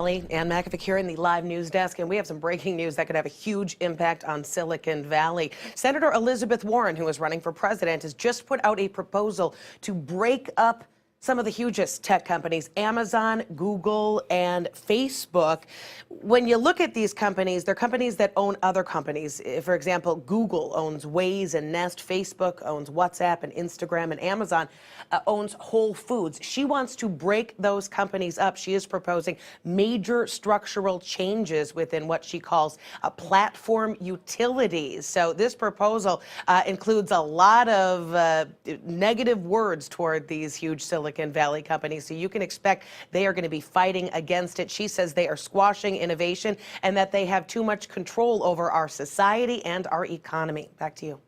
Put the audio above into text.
Ann McAfee here in the live news desk, and we have some breaking news that could have a huge impact on Silicon Valley. Senator Elizabeth Warren, who is running for president, has just put out a proposal to break up some of the hugest tech companies, Amazon, Google, and Facebook. When you look at these companies, they're companies that own other companies. For example, Google owns Waze and Nest, Facebook owns WhatsApp and Instagram, and Amazon owns Whole Foods. She wants to break those companies up. She is proposing major structural changes within what she calls platform utilities. So this proposal includes a lot of negative words toward these huge Silicon Valley companies. So you can expect they are going to be fighting against it. She says they are squashing innovation and that they have too much control over our society and our economy. Back to you.